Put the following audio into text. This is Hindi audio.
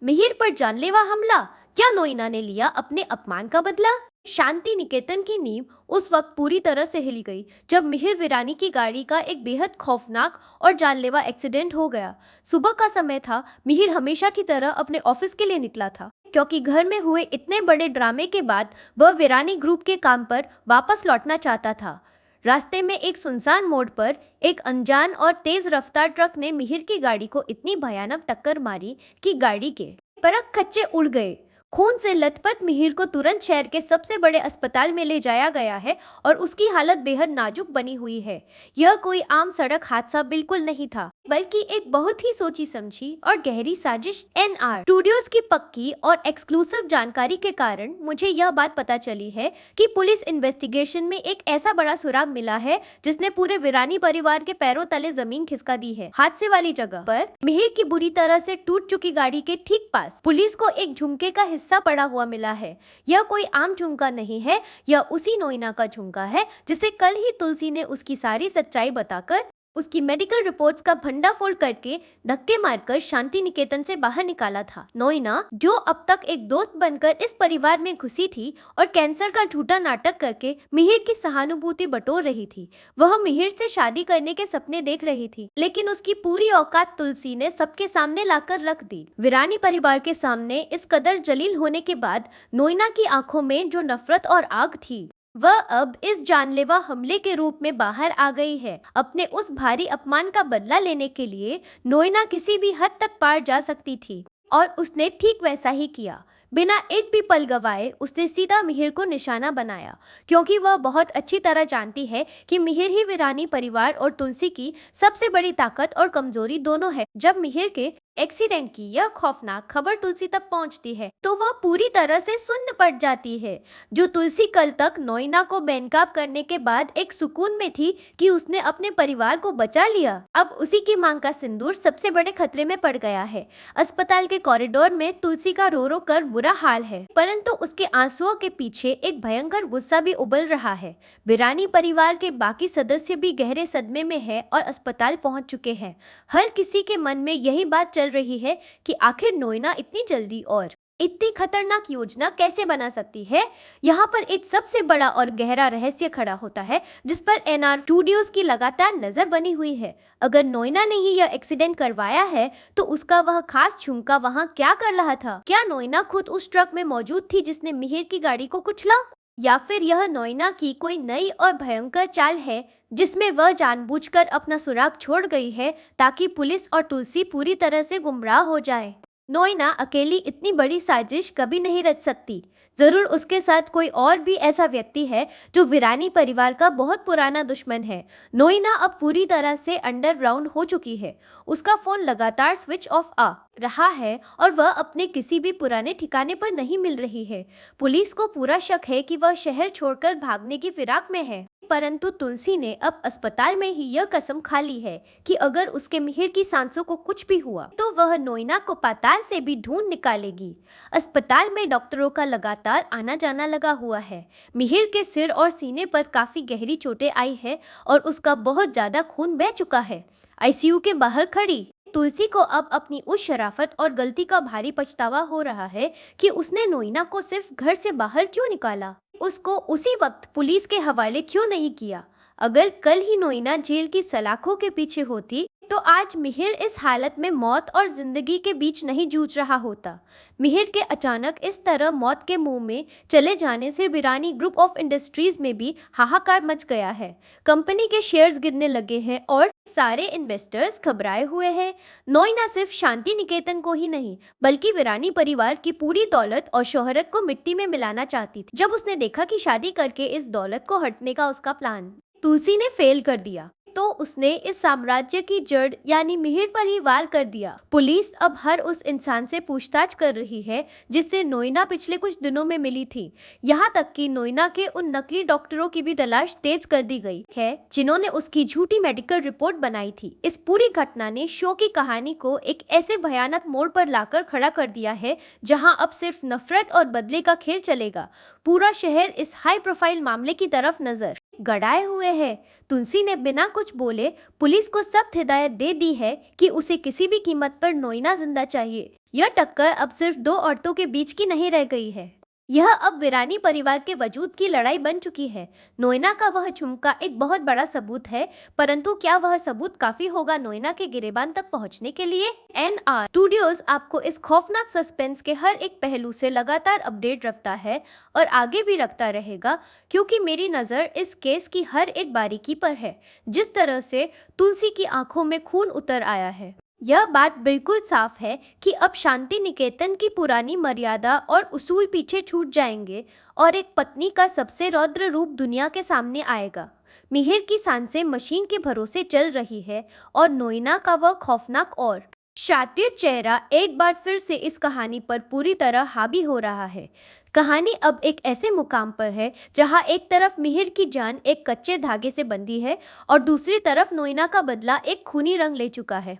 मिहिर पर जानलेवा हमला, क्या नोइना ने लिया अपने अपमान का बदला? शांति निकेतन की नींव उस वक्त पूरी तरह से हिल गई जब मिहिर वीरानी की गाड़ी का एक बेहद खौफनाक और जानलेवा एक्सीडेंट हो गया। सुबह का समय था। मिहिर हमेशा की तरह अपने ऑफिस के लिए निकला था, क्योंकि घर में हुए इतने बड़े ड्रामे के बाद वह वीरानी ग्रुप के काम पर वापस लौटना चाहता था। रास्ते में एक सुनसान मोड़ पर एक अनजान और तेज रफ्तार ट्रक ने मिहिर की गाड़ी को इतनी भयानक टक्कर मारी कि गाड़ी के परख कच्चे उड़ गए। खून से लथपथ मिहिर को तुरंत शहर के सबसे बड़े अस्पताल में ले जाया गया है और उसकी हालत बेहद नाजुक बनी हुई है। यह कोई आम सड़क हादसा बिल्कुल नहीं था, बल्कि एक बहुत ही सोची समझी और गहरी साजिश। एनआर स्टूडियोज की पक्की और एक्सक्लूसिव जानकारी के कारण मुझे यह बात पता चली है कि पुलिस इन्वेस्टिगेशन में एक ऐसा बड़ा सुराग मिला है जिसने पूरे वीरानी परिवार के पैरों तले जमीन खिसका दी है। हादसे वाली जगह पर मिहिर की बुरी तरह से टूट चुकी गाड़ी के ठीक पास पुलिस को एक झुमके का हिस्सा पड़ा हुआ मिला है। यह कोई आम झुमका नहीं है, यह उसी नोइना का झुमका है जिसे कल ही तुलसी ने उसकी सारी सच्चाई बताकर, उसकी मेडिकल रिपोर्ट्स का भंडाफोड़ करके धक्के मारकर शांति निकेतन से बाहर निकाला था। नोइना, जो अब तक एक दोस्त बनकर इस परिवार में घुसी थी और कैंसर का झूठा नाटक करके मिहिर की सहानुभूति बटोर रही थी, वह मिहिर से शादी करने के सपने देख रही थी, लेकिन उसकी पूरी औकात तुलसी ने सबके सामने लाकर रख दी। वीरानी परिवार के सामने इस कदर जलील होने के बाद नोइना की आंखों में जो नफरत और आग थी, वह अब इस जानलेवा हमले के रूप में बाहर आ गई है। अपने उस भारी अपमान का बदला लेने के लिए नोइना किसी भी हद तक पार जा सकती थी और उसने ठीक वैसा ही किया। बिना एक भी पल गवाए उसने सीधा मिहिर को निशाना बनाया, क्योंकि वह बहुत अच्छी तरह जानती है कि मिहिर ही वीरानी परिवार और तुलसी की सबसे बड़ी ताकत और कमजोरी दोनों है। जब मिहिर के एक्सीडेंट की यह खौफनाक खबर तुलसी तक पहुंचती है तो वह पूरी तरह से सुन्न पड़ जाती है। जो तुलसी कल तक नोइना को बेनकाब करने के बाद एक सुकून में थी कि उसने अपने परिवार को बचा लिया, अब उसी की मांग का सिंदूर सबसे बड़े खतरे में पड़ गया है। अस्पताल के कॉरिडोर में तुलसी का रो रो कर बुरा हाल है, परंतु उसके आंसुओं के पीछे एक भयंकर गुस्सा भी उबल रहा है। वीरानी परिवार के बाकी सदस्य भी गहरे सदमे में है और अस्पताल पहुंच चुके हैं। हर किसी के मन में यही बात चल रही है कि आखिर नोइना इतनी जल्दी और इतनी खतरनाक योजना कैसे बना सकती है। यहाँ पर एक सबसे बड़ा और गहरा रहस्य खड़ा होता है जिस पर एनआर स्टूडियोज की लगातार नजर बनी हुई है। अगर नोइना ने ही यह एक्सीडेंट करवाया है तो उसका वह खास झुमका वहाँ क्या कर रहा था? क्या नोइना खुद उस ट्रक में मौजूद थी जिसने मिहिर की गाड़ी को कुचला, या फिर यह नोइना की कोई नई और भयंकर चाल है जिसमें वह जानबूझकर अपना सुराग छोड़ गई है ताकि पुलिस और तुलसी पूरी तरह से गुमराह हो जाए। नोइना अकेली इतनी बड़ी साजिश कभी नहीं रच सकती। जरूर उसके साथ कोई और भी ऐसा व्यक्ति है जो वीरानी परिवार का बहुत पुराना दुश्मन है। नोइना अब पूरी तरह से अंडरग्राउंड हो चुकी है। उसका फोन लगातार स्विच ऑफ आ रहा है और वह अपने किसी भी पुराने ठिकाने पर नहीं मिल रही है। पुलिस को पूरा शक है कि वह शहर छोड़कर भागने की फिराक में है, परंतु तुलसी ने अब अस्पताल में ही यह कसम खा ली है कि अगर उसके मिहिर की सांसों को कुछ भी हुआ तो वह नोइना को पाताल से भी ढूंढ निकालेगी। अस्पताल में डॉक्टरों का लगातार आना जाना लगा हुआ है। मिहिर के सिर और सीने पर काफी गहरी चोटें आई है और उसका बहुत ज्यादा खून बह चुका है। आईसीयू के बाहर खड़ी तुलसी को अब अपनी उस शराफत और गलती का भारी पछतावा हो रहा है कि उसने नोइना को सिर्फ घर से बाहर क्यों निकाला, उसको उसी वक्त पुलिस के हवाले क्यों नहीं किया। अगर कल ही नोइना जेल की सलाखों के पीछे होती तो आज मिहिर इस हालत में मौत और जिंदगी के बीच नहीं जूझ रहा होता। मिहिर के अचानक इस तरह मौत के मुंह में चले जाने से वीरानी ग्रुप ऑफ इंडस्ट्रीज में भी हाहाकार मच गया है। कंपनी के शेयर्स गिरने लगे हैं और सारे इन्वेस्टर्स घबराए हुए हैं। नोइना सिर्फ शांति निकेतन को ही नहीं बल्कि वीरानी परिवार की पूरी दौलत और शोहरत को मिट्टी में मिलाना चाहती थी। जब उसने देखा कि शादी करके इस दौलत को हटने का उसका प्लान तुलसी ने फेल कर दिया तो उसने इस साम्राज्य की जड़ यानी मिहिर पर ही वार कर दिया। पुलिस अब हर उस इंसान से पूछताछ कर रही है जिससे नोइना पिछले कुछ दिनों में मिली थी। यहाँ तक कि नोइना के उन नकली डॉक्टरों की भी तलाश तेज कर दी गई है जिन्होंने उसकी झूठी मेडिकल रिपोर्ट बनाई थी। इस पूरी घटना ने शो की कहानी को एक ऐसे भयानक मोड़ पर लाकर खड़ा कर दिया है जहाँ अब सिर्फ नफरत और बदले का खेल चलेगा। पूरा शहर इस हाई प्रोफाइल मामले की तरफ नजर गड़ाए हुए हैं। तुलसी ने बिना कुछ बोले पुलिस को सख्त हिदायत दे दी है कि उसे किसी भी कीमत पर नोइना जिंदा चाहिए। यह टक्कर अब सिर्फ दो औरतों के बीच की नहीं रह गई है, यह अब वीरानी परिवार के वजूद की लड़ाई बन चुकी है। नोइना का वह झुमका एक बहुत बड़ा सबूत है, परंतु क्या वह सबूत काफी होगा नोइना के गिरेबान तक पहुंचने के लिए? एनआर स्टूडियोज आपको इस खौफनाक सस्पेंस के हर एक पहलू से लगातार अपडेट रखता है और आगे भी रखता रहेगा, क्योंकि मेरी नज़र इस केस की हर एक बारीकी पर है। जिस तरह से तुलसी की आंखों में खून उतर आया है, यह बात बिल्कुल साफ है कि अब शांति निकेतन की पुरानी मर्यादा और उसूल पीछे छूट जाएंगे और एक पत्नी का सबसे रौद्र रूप दुनिया के सामने आएगा। मिहिर की सांसें मशीन के भरोसे चल रही है और नोइना का वह खौफनाक और शातिर चेहरा एक बार फिर से इस कहानी पर पूरी तरह हावी हो रहा है। कहानी अब एक ऐसे मुकाम पर है जहां एक तरफ मिहिर की जान एक कच्चे धागे से बंधी है और दूसरी तरफ नोइना का बदला एक खूनी रंग ले चुका है।